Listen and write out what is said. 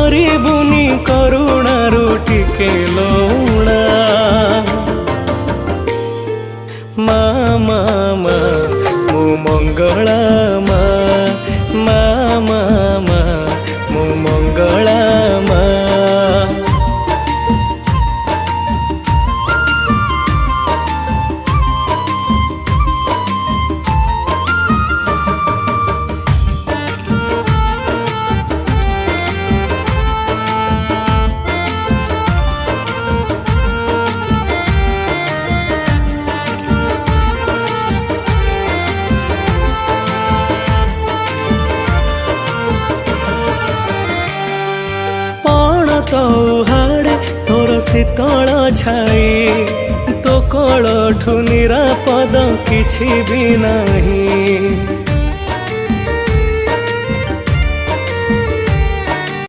କରିବୁନି କରୁଣାରୁ ଟିକେ ଲୁଣା। ମା ମା ମା ମୋ ମଙ୍ଗଳା ମା, ମା ମା ମା ମୋ ମଙ୍ଗଳା ମା। तो हाड़े तोर शीतल छाई, तो कोलठु निरापद किछि भी नहीं।